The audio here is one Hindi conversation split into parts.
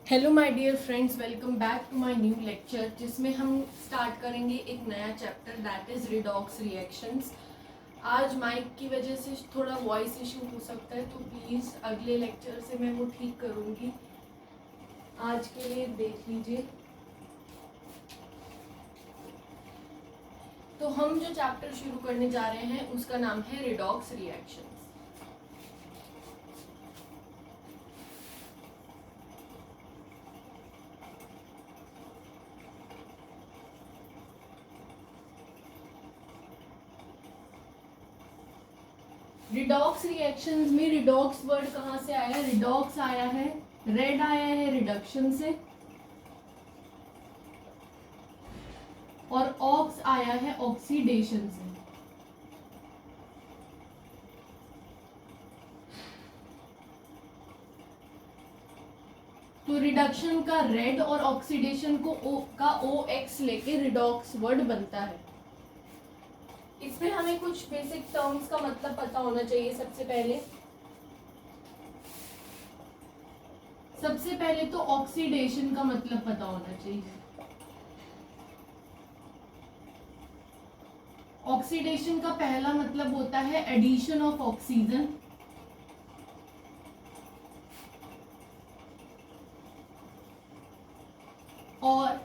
Hello my dear friends, welcome back to my new lecture जिसमें हम स्टार्ट करेंगे एक नया chapter that is redox reactions. आज माइक की वजह से थोड़ा वॉइस इशू हो सकता है, तो प्लीज़ अगले लेक्चर से मैं वो ठीक करूँगी। आज के लिए देख लीजिए। तो हम जो चैप्टर शुरू करने जा रहे हैं उसका नाम है रिडॉक्स रिएक्शंस। रिडॉक्स रिएक्शंस में रिडॉक्स वर्ड कहाँ से आया है? रिडॉक्स आया है, रेड आया है रिडक्शन से, और ऑक्स आया है ऑक्सीडेशन से। तो रिडक्शन का रेड और ऑक्सीडेशन को का ओ एक्स लेके रिडॉक्स वर्ड बनता है। इसमें हमें कुछ बेसिक टर्म्स का मतलब पता होना चाहिए। सबसे पहले तो ऑक्सीडेशन का मतलब पता होना चाहिए। ऑक्सीडेशन का पहला मतलब होता है एडिशन ऑफ ऑक्सीजन, और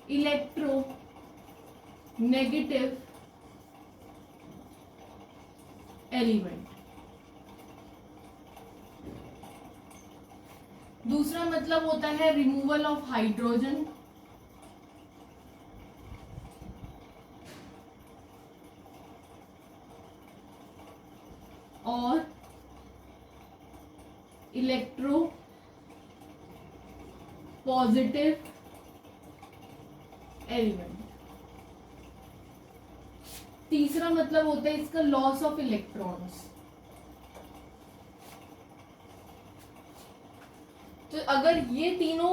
इलेक्ट्रो नेगेटिव एलिमेंट। दूसरा मतलब होता है रिमूवल ऑफ हाइड्रोजन, और इलेक्ट्रो पॉजिटिव एलिमेंट। तीसरा मतलब होता है इसका लॉस ऑफ इलेक्ट्रॉन्स। तो अगर ये तीनों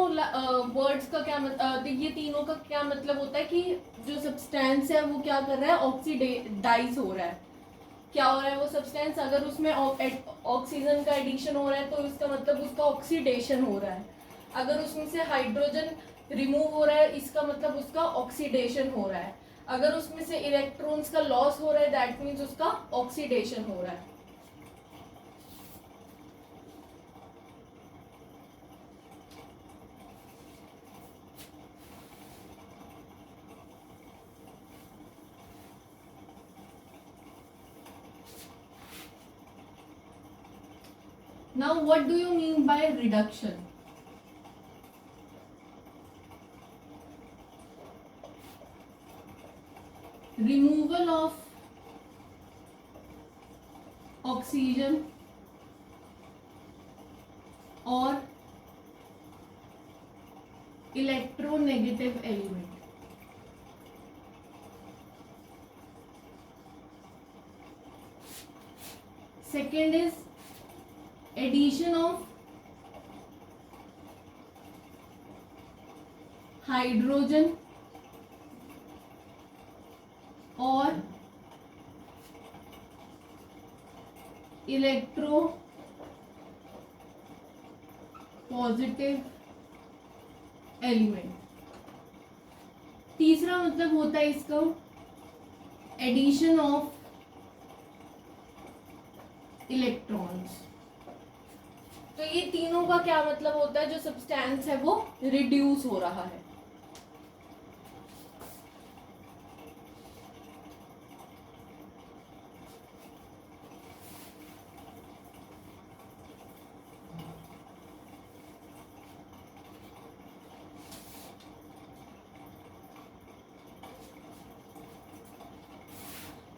वर्ड्स का क्या ये तीनों का क्या मतलब होता है कि जो सब्सटेंस है वो क्या कर रहा है, ऑक्सीडाइज हो रहा है। क्या हो रहा है वो सब्सटेंस? अगर उसमें ऑक्सीजन का एडिशन हो रहा है तो इसका मतलब उसका ऑक्सीडेशन हो रहा है। अगर उसमें से हाइड्रोजन रिमूव हो रहा है इसका मतलब उसका ऑक्सीडेशन हो रहा है। अगर उसमें से इलेक्ट्रॉन्स का लॉस हो रहा है दैट मीन्स उसका ऑक्सीडेशन हो रहा है। Now what do you mean by reduction? Removal of oxygen और electronegative element. Second is addition of hydrogen और इलेक्ट्रो पॉजिटिव एलिमेंट। तीसरा मतलब होता है इसका एडिशन ऑफ इलेक्ट्रॉन्स। तो ये तीनों का क्या मतलब होता है? जो सब्सटेंस है वो रिड्यूस हो रहा है।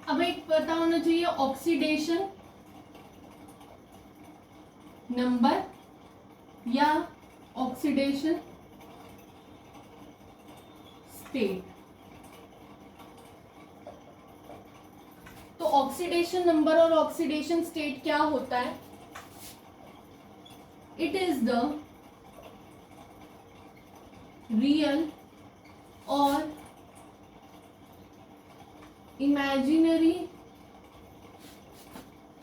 अब एक पता होना चाहिए ऑक्सीडेशन नंबर या ऑक्सीडेशन स्टेट। तो ऑक्सीडेशन नंबर और ऑक्सीडेशन स्टेट क्या होता है? इट इज द रियल और imaginary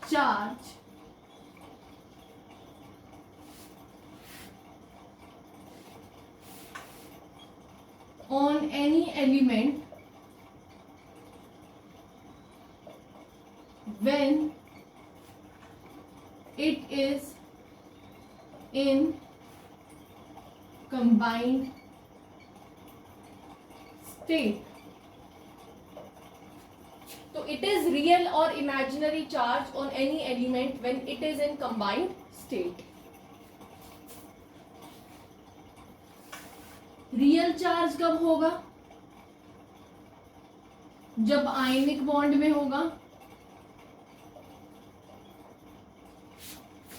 charge on any element when it is in combined state. So it is real or imaginary charge on any element when it is in combined state. Real charge कब होगा? जब आयनिक बॉन्ड में होगा,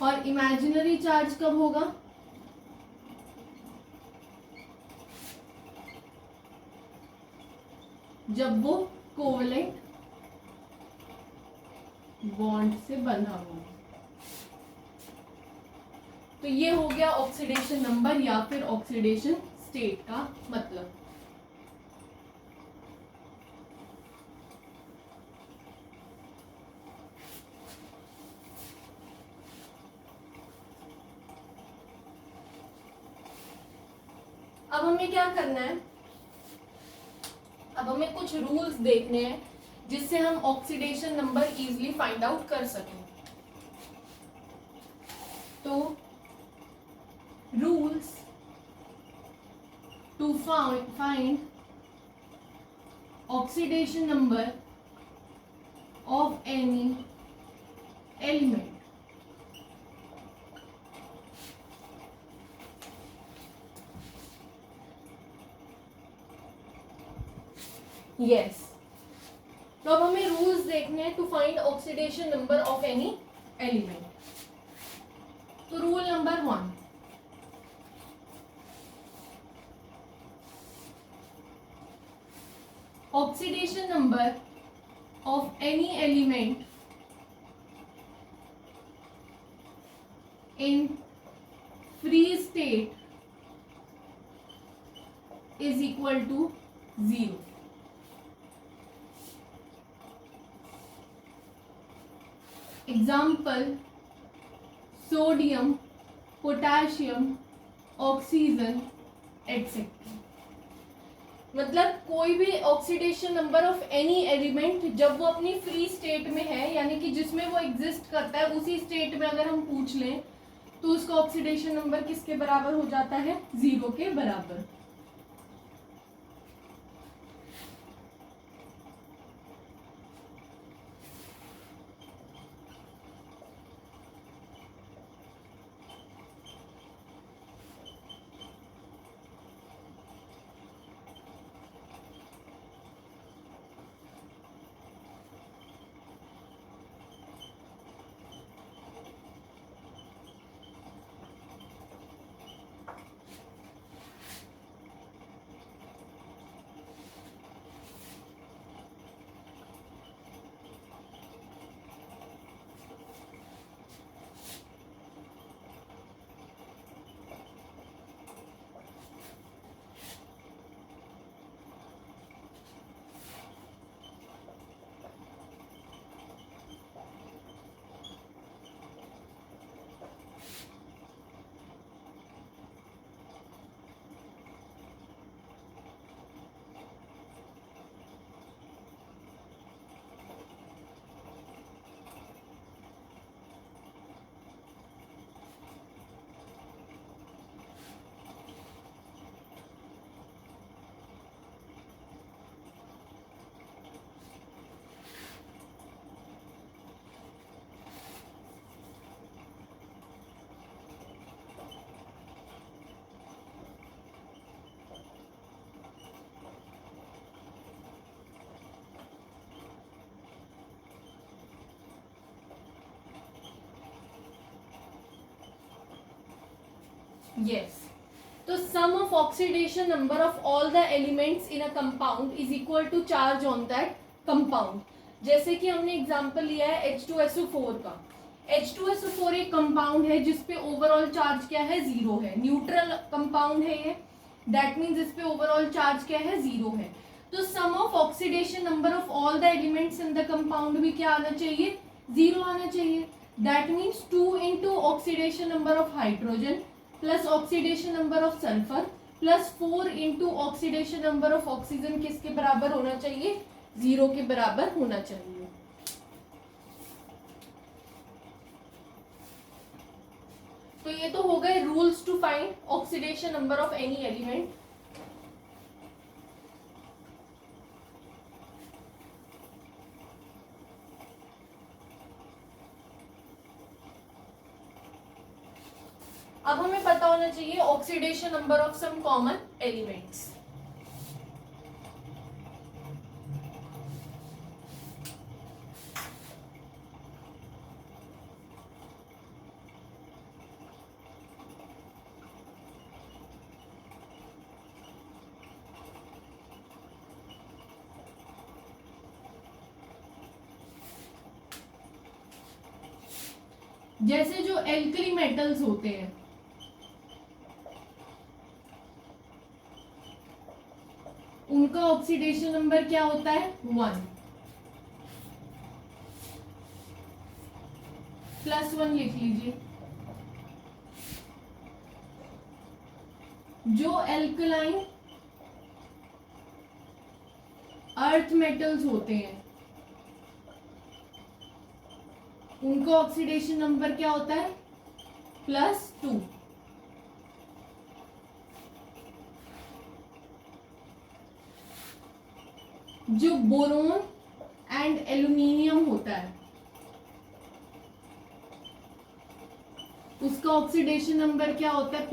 और इमेजिनरी चार्ज कब होगा? जब वो कोवलेंट बॉन्ड से बना हो। तो ये हो गया ऑक्सीडेशन नंबर या फिर ऑक्सीडेशन स्टेट का मतलब। अब हमें क्या करना है? अब हमें कुछ रूल्स देखने हैं जिससे हम oxidation number easily find out कर सकें। तो rules to find oxidation number of any element. Yes, तो अब हमें रूल्स देखने हैं to find oxidation number of any element. तो rule number 1, oxidation number of any element in free state is equal to 0। Example sodium, potassium, oxygen etcetera. मतलब कोई भी oxidation number of any element जब वो अपनी फ्री स्टेट में है, यानी कि जिसमें वो एग्जिस्ट करता है उसी स्टेट में अगर हम पूछ लें तो उसका ऑक्सीडेशन नंबर किसके बराबर हो जाता है? 0 के बराबर। Yes. तो sum of oxidation number of all the elements in a compound is equal to charge on that compound. जैसे कि हमने एग्जांपल लिया है H2SO4 का। H2SO4 एक कंपाउंड है जिसपे ओवरऑल चार्ज क्या है? 0 है। न्यूट्रल कंपाउंड है ये, दैट मीन्स इस पे ओवरऑल चार्ज क्या है? 0 है। तो sum of oxidation number of all the elements in the compound भी क्या आना चाहिए? 0 आना चाहिए। That means 2 into oxidation number of hydrogen plus oxidation number of sulphur +4 into oxidation number of oxygen किसके बराबर होना चाहिए? 0 के बराबर होना चाहिए। तो ये तो हो गए rules to find oxidation number of any element. अब हमें पता होना चाहिए oxidation number of some common elements. जैसे जो एल्कली मेटल्स होते हैं, उनका ऑक्सीडेशन नंबर क्या होता है? 1, +1 लिख लीजिए। जो एल्कलाइन अर्थ मेटल्स होते हैं, उनका ऑक्सीडेशन नंबर क्या होता है? +2। जो बोरोन एंड एल्यूमिनियम होता है, उसका ऑक्सीडेशन नंबर क्या होता है?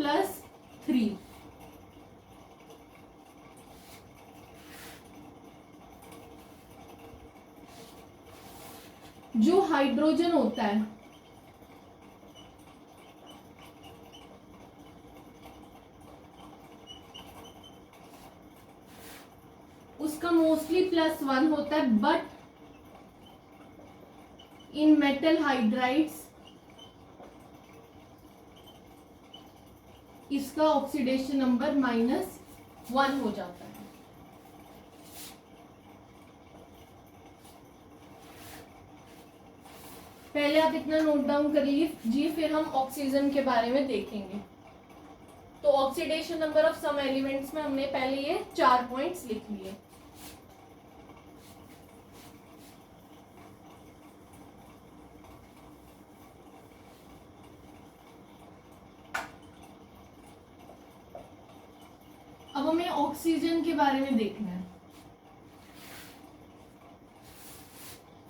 +3। जो हाइड्रोजन होता है, उसका मोस्टली +1 होता है, बट इन मेटल हाइड्राइड्स इसका ऑक्सीडेशन नंबर -1 हो जाता है। पहले आप इतना नोट डाउन कर लीजिए, फिर हम ऑक्सीजन के बारे में देखेंगे। तो oxidation number of some elements में हमने पहले ये 4 पॉइंट्स लिख लिए। अब हमें ऑक्सीजन के बारे में देखना है।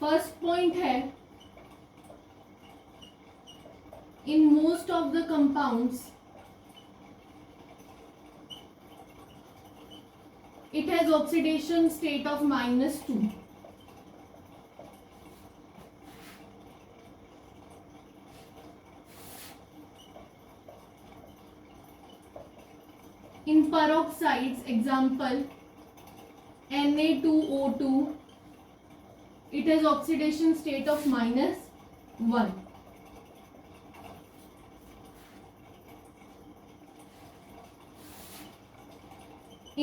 फर्स्ट पॉइंट है, in most of the compounds it has oxidation state of -2. In peroxides, example Na2O2, it has oxidation state of -1.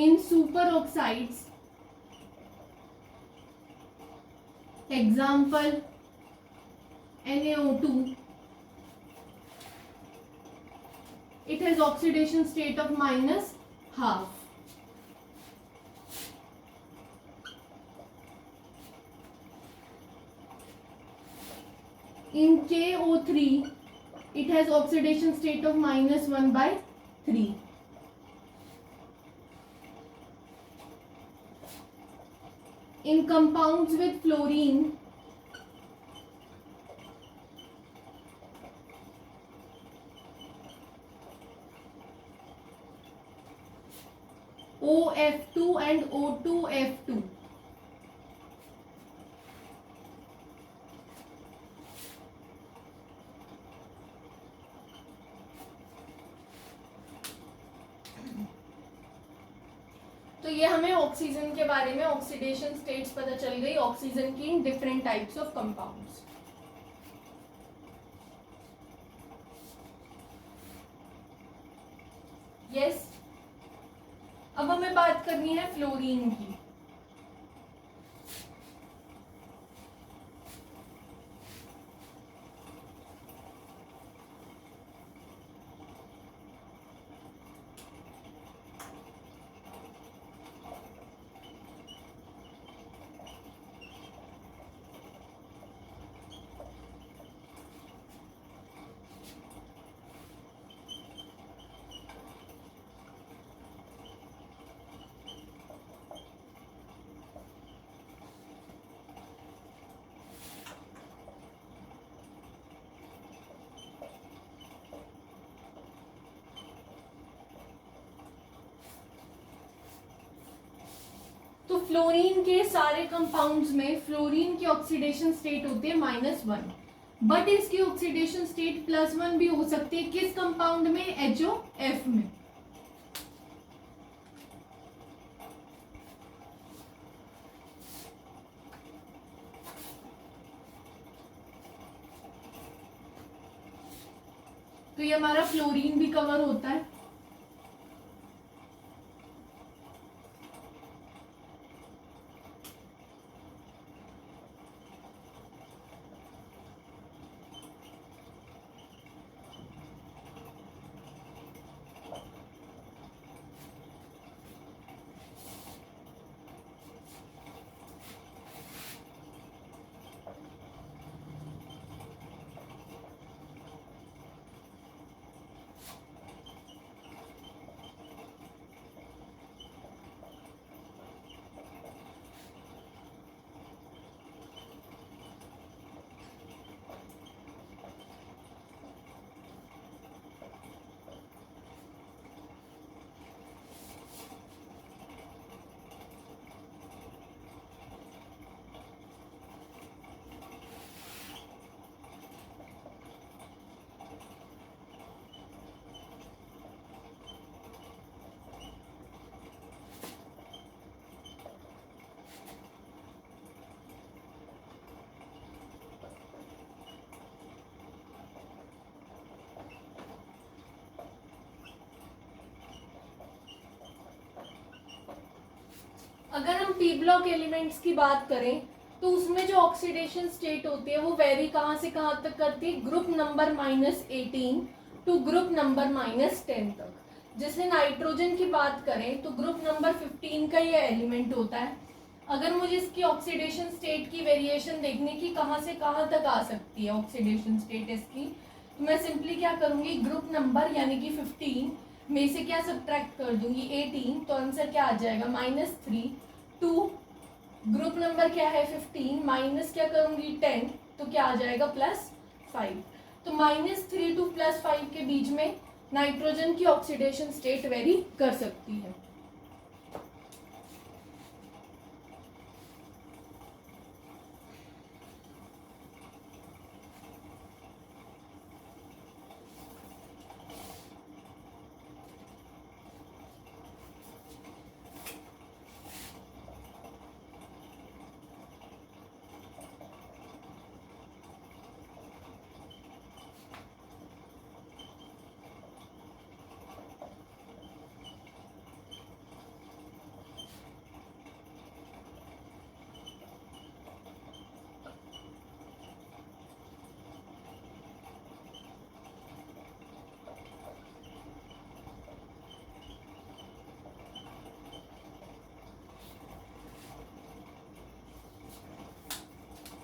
In superoxides, example NaO2, it has oxidation state of -1/2. In KO3, it has oxidation state of -1/3. In compounds with fluorine, OF2 and O2F2, तो ये हमें ऑक्सीजन के बारे में ऑक्सीडेशन स्टेट्स पता चल गई ऑक्सीजन की in different types of compounds. Yes, अब हमें बात करनी है फ्लोरीन की। फ्लोरीन के सारे कंपाउंड्स में फ्लोरीन की ऑक्सीडेशन स्टेट होती है -1, बट इसकी ऑक्सीडेशन स्टेट +1 भी हो सकती है। किस कंपाउंड में? HOF में। तो ये हमारा फ्लोरीन भी कवर होता है। अगर हम पी ब्लॉक एलिमेंट्स की बात करें तो उसमें जो ऑक्सीडेशन स्टेट होती है वो वेरी कहाँ से कहाँ तक करती है? Group number -18 to group number -10 तक। जैसे नाइट्रोजन की बात करें तो ग्रुप नंबर 15 का ये एलिमेंट होता है। अगर मुझे इसकी ऑक्सीडेशन स्टेट की वेरिएशन देखने की कहाँ से कहाँ तक आ सकती है ऑक्सीडेशन स्टेट इसकी, तो मैं सिंपली क्या करूँगी, ग्रुप नंबर यानी कि 15 में से क्या सब्ट्रैक्ट कर दूंगी 18, तो आंसर क्या आ जाएगा -3 टू ग्रुप नंबर क्या है 15 माइनस क्या करूंगी 10, तो क्या आ जाएगा +5। तो -3 टू +5 के बीच में नाइट्रोजन की ऑक्सीडेशन स्टेट वेरी कर सकती है।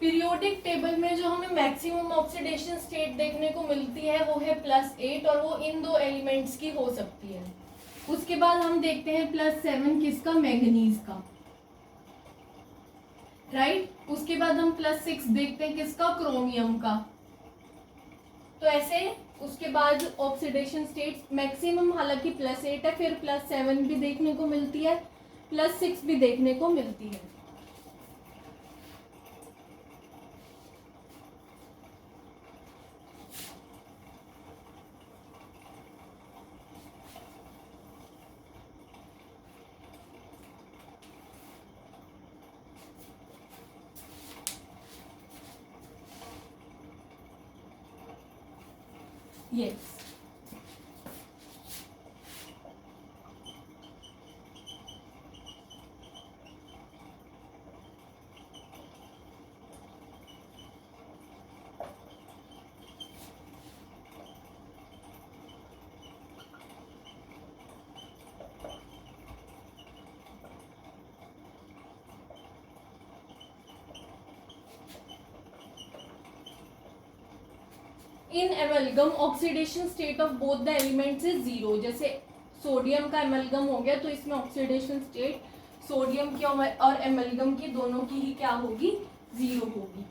पीरियोडिक टेबल में जो हमें मैक्सिमम ऑक्सीडेशन स्टेट देखने को मिलती है वो है +8 और वो इन दो एलिमेंट्स की हो सकती है। उसके बाद हम देखते हैं +7 किसका? मैंगनीज का, राइट। उसके बाद हम +6 देखते हैं किसका? क्रोमियम का। तो ऐसे उसके बाद ऑक्सीडेशन स्टेट मैक्सिमम हालांकि +8 है, फिर +7 भी देखने को मिलती है, +6 भी देखने को मिलती है। Yes. In amalgam oxidation state of both the elements is 0। जैसे सोडियम का एमलगम हो गया तो इसमें ऑक्सीडेशन स्टेट सोडियम की और एमलगम की दोनों की ही क्या होगी? 0 होगी।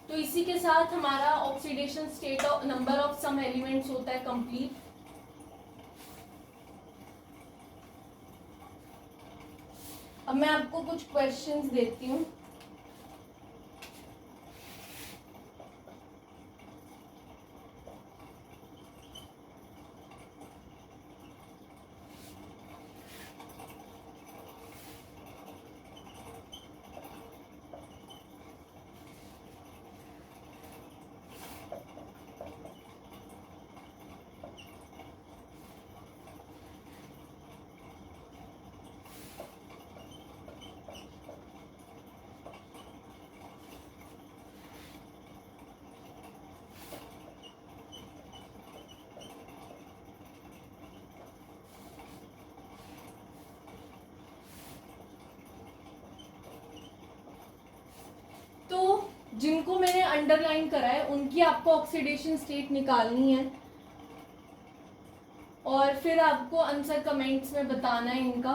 तो इसी के साथ हमारा oxidation state of number of some elements होता है कंप्लीट। अब मैं आपको कुछ क्वेश्चंस देती हूँ। तो जिनको मैंने अंडरलाइन करा है उनकी आपको ऑक्सीडेशन स्टेट निकालनी है और फिर आपको आंसर कमेंट्स में बताना है इनका।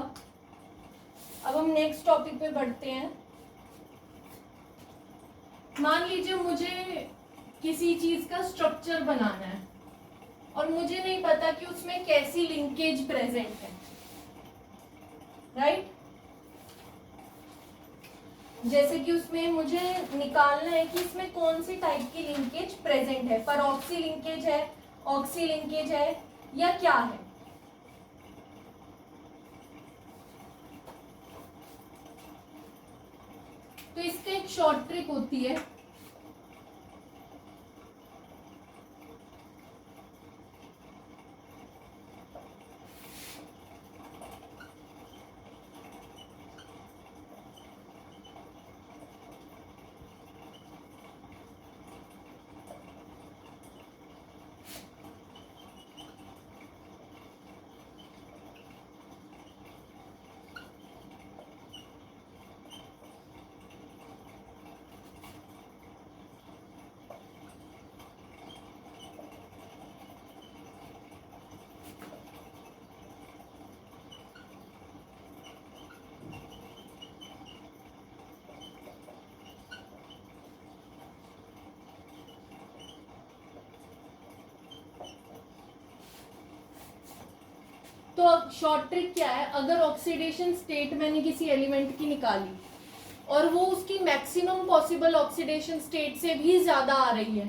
अब हम नेक्स्ट टॉपिक पे बढ़ते हैं। मान लीजिए मुझे किसी चीज का स्ट्रक्चर बनाना है और मुझे नहीं पता कि उसमें कैसी लिंकेज प्रेजेंट है, राइट? जैसे कि उसमें मुझे निकालना है कि इसमें कौन सी टाइप की लिंकेज प्रेजेंट है, परऑक्सी लिंकेज है, ऑक्सी लिंकेज है या क्या है। तो इसका एक शॉर्ट ट्रिक होती है। तो अब शॉर्ट ट्रिक क्या है, अगर ऑक्सीडेशन स्टेट मैंने किसी एलिमेंट की निकाली और वो उसकी मैक्सिमम पॉसिबल ऑक्सीडेशन स्टेट से भी ज्यादा आ रही है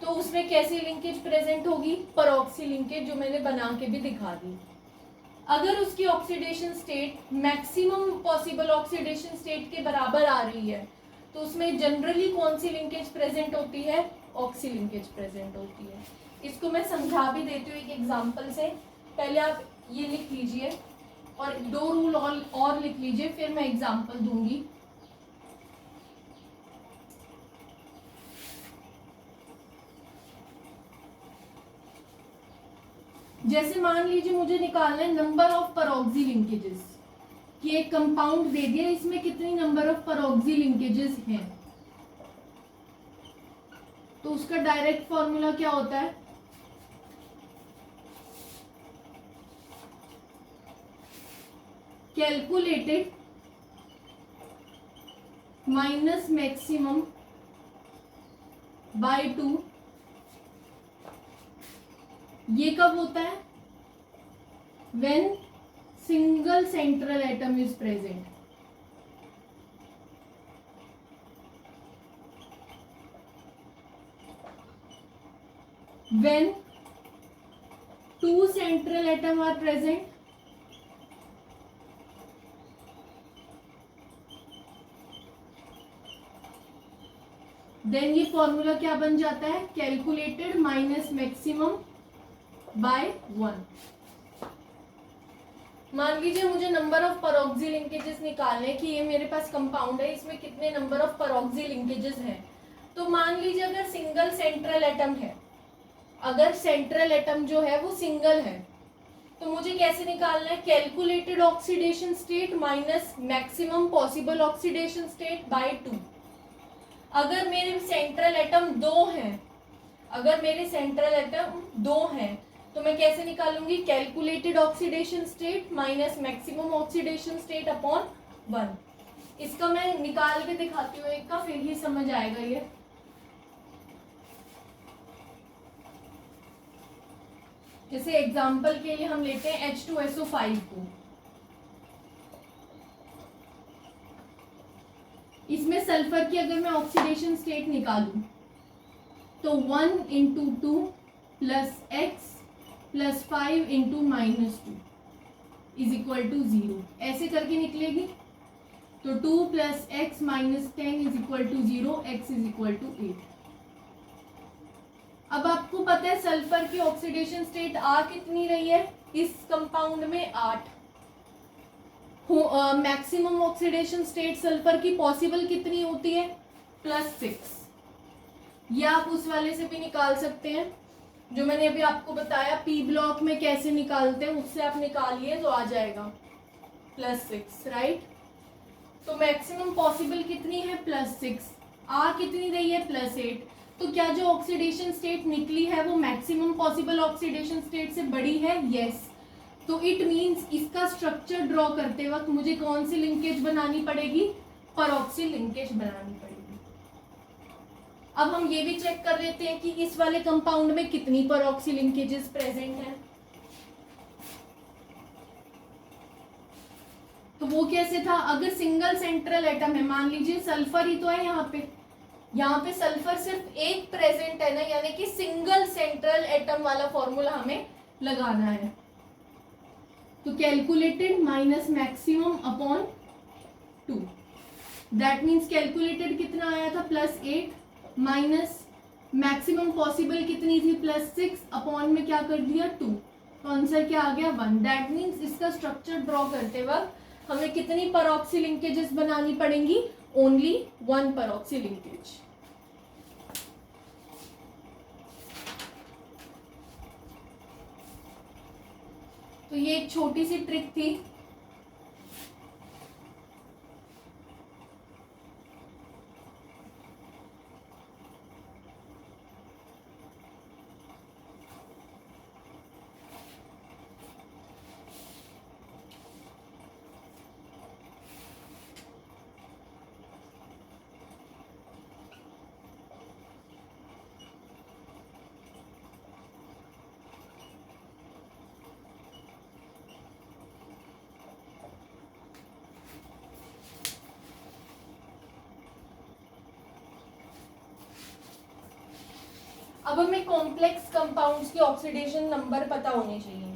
तो उसमें कैसी लिंकेज प्रेजेंट होगी, परऑक्सी लिंकेज, जो मैंने बना के भी दिखा दी। अगर उसकी oxidation state maximum possible oxidation state के बराबर आ रही है तो उसमें जनरली कौन सी लिंकेज प्रेजेंट होती है, ऑक्सी लिंकेज प्रेजेंट होती है। इसको मैं समझा भी देती हूँ एक एग्जांपल से। पहले आप ये लिख लीजिए और दो रूल और लिख लीजिए, फिर मैं एग्जांपल दूंगी। जैसे मान लीजिए मुझे निकालना है नंबर ऑफ परऑक्सी लिंकेजेस, कि एक कंपाउंड दे दिया, इसमें कितनी नंबर ऑफ परऑक्सी लिंकेजेस हैं। तो उसका डायरेक्ट फॉर्मूला क्या होता है, कैलकुलेटेड माइनस मैक्सिमम बाय 2। ये कब होता है, when single central atom is present. When 2 central atom are present, then ये फॉर्मूला क्या बन जाता है, कैलकुलेटेड माइनस मैक्सिमम बाय 1। मान लीजिए मुझे नंबर ऑफ परऑक्सी लिंकेजेस निकालने कि ये मेरे पास कंपाउंड है, इसमें कितने नंबर ऑफ परऑक्सी लिंकेजेस हैं। तो मान लीजिए अगर सिंगल सेंट्रल एटम है, अगर सेंट्रल एटम जो है वो सिंगल है, तो मुझे कैसे निकालना है, calculated oxidation state minus maximum possible oxidation state by 2। अगर मेरे सेंट्रल एटम 2 हैं, अगर मेरे सेंट्रल एटम 2 हैं तो मैं कैसे निकालूंगी, calculated oxidation state minus maximum oxidation state upon 1। इसका मैं निकाल के दिखाती हूँ एक का, फिर ही समझ आएगा ये। जैसे एग्जांपल के लिए हम लेते हैं H2SO5 को। सल्फर की अगर मैं ऑक्सीडेशन स्टेट निकालूं तो 1 into 2 plus x plus 5 into -2 is equal to 0, ऐसे करके निकलेगी। तो 2 plus x minus 10 is equal to 0, x is equal to 8। अब आपको पता है सल्फर की ऑक्सीडेशन स्टेट आ कितनी रही है इस कंपाउंड में, 8। मैक्सिमम ऑक्सीडेशन स्टेट सल्फर की पॉसिबल कितनी होती है, +6। या आप उस वाले से भी निकाल सकते हैं जो मैंने अभी आपको बताया पी ब्लॉक में कैसे निकालते हैं, उससे आप निकालिए तो आ जाएगा +6, राइट। तो मैक्सिमम पॉसिबल कितनी है, +6। आ कितनी रही है, +8। तो क्या जो ऑक्सीडेशन स्टेट निकली है वो मैक्सिमम पॉसिबल ऑक्सीडेशन स्टेट से बड़ी है, यस। तो इट मीन्स इसका स्ट्रक्चर ड्रॉ करते वक्त मुझे कौन सी लिंकेज बनानी पड़ेगी, परऑक्सी लिंकेज बनानी पड़ेगी। अब हम ये भी चेक कर लेते हैं कि इस वाले कंपाउंड में कितनी परऑक्सी लिंकेजेस प्रेजेंट हैं। तो वो कैसे था, अगर सिंगल सेंट्रल एटम है, मान लीजिए सल्फर ही तो है यहाँ पे सल्फर सिर्फ एक प्रेजेंट है ना, यानी कि सिंगल सेंट्रल एटम वाला फॉर्मूला हमें लगाना है। तो calculated minus maximum upon 2, that means calculated कितना आया था, +8 माइनस मैक्सिमम पॉसिबल कितनी थी, +6 अपॉन में क्या कर दिया 2, तो आंसर क्या आ गया 1। दैट मीन्स इसका स्ट्रक्चर ड्रॉ करते वक्त हमें कितनी परऑक्सी लिंकेजेस बनानी पड़ेंगी, ओनली 1 परऑक्सी लिंकेज। तो ये एक छोटी सी ट्रिक थी। अब हमें कॉम्प्लेक्स कंपाउंड्स की ऑक्सीडेशन नंबर पता होने चाहिए।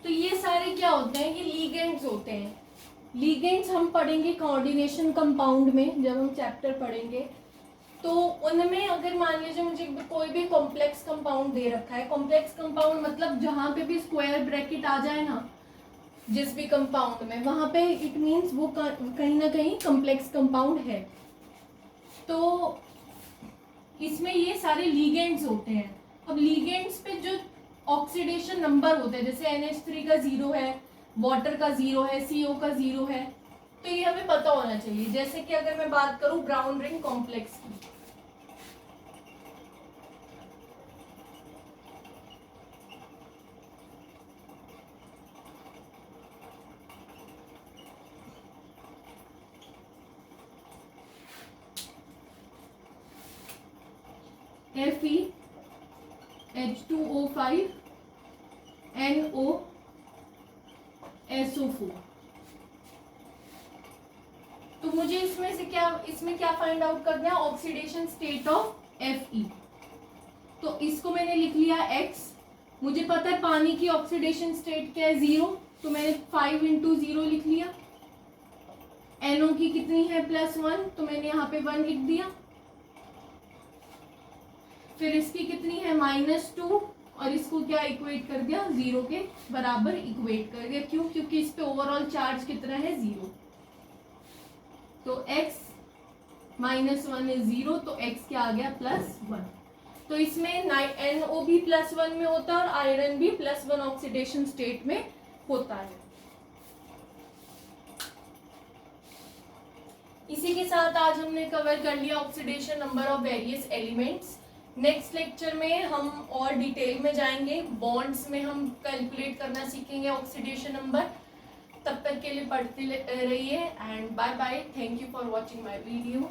तो ये सारे क्या होते हैं, ये लीगेंड्स होते हैं। लीगेंड्स हम पढ़ेंगे कोऑर्डिनेशन कंपाउंड में, जब हम चैप्टर पढ़ेंगे तो उनमें अगर मान लीजिए मुझे कोई भी कॉम्प्लेक्स कंपाउंड दे रखा है, कॉम्प्लेक्स कंपाउंड मतलब जहाँ पे भी स्क्वायर ब्रैकेट आ जाए ना जिस भी कंपाउंड में, वहाँ पे इट मीन्स वो कहीं ना कहीं कॉम्प्लेक्स कंपाउंड है। तो इसमें ये सारे लीगेंड्स होते हैं। अब लीगेंड्स पे जो ऑक्सीडेशन नंबर होते हैं, जैसे NH3 का 0 है, वाटर का 0 है, CO का 0 है, तो ये हमें पता होना चाहिए। जैसे कि अगर मैं बात करूं ब्राउन रिंग कॉम्प्लेक्स की, Fe H2O5 NOSO4। तो मुझे इसमें क्या फाइंड आउट करना है, ऑक्सीडेशन स्टेट ऑफ Fe। तो इसको मैंने लिख लिया X। मुझे पता है पानी की ऑक्सीडेशन स्टेट क्या है, 0, तो मैंने 5 × 0 लिख लिया। NO की कितनी है +1, तो मैंने यहाँ पे 1 लिख दिया। फिर इसकी कितनी है -2 और इसको क्या इक्वेट कर दिया 0 के बराबर इक्वेट कर दिया। क्यों? क्योंकि इस पे ओवरऑल चार्ज कितना है 0। तो x -1 इज 0, तो x क्या आ गया +1। तो इसमें NO भी +1 में होता है और आयरन भी +1 ऑक्सीडेशन स्टेट में होता है। इसी के साथ आज हमने कवर कर लिया oxidation number of various elements. Next lecture में हम और डिटेल में जाएंगे, बॉन्ड्स में हम कैलकुलेट करना सीखेंगे ऑक्सीडेशन नंबर। तब तक के लिए पढ़ते रहिए and bye bye. Thank you for watching my video.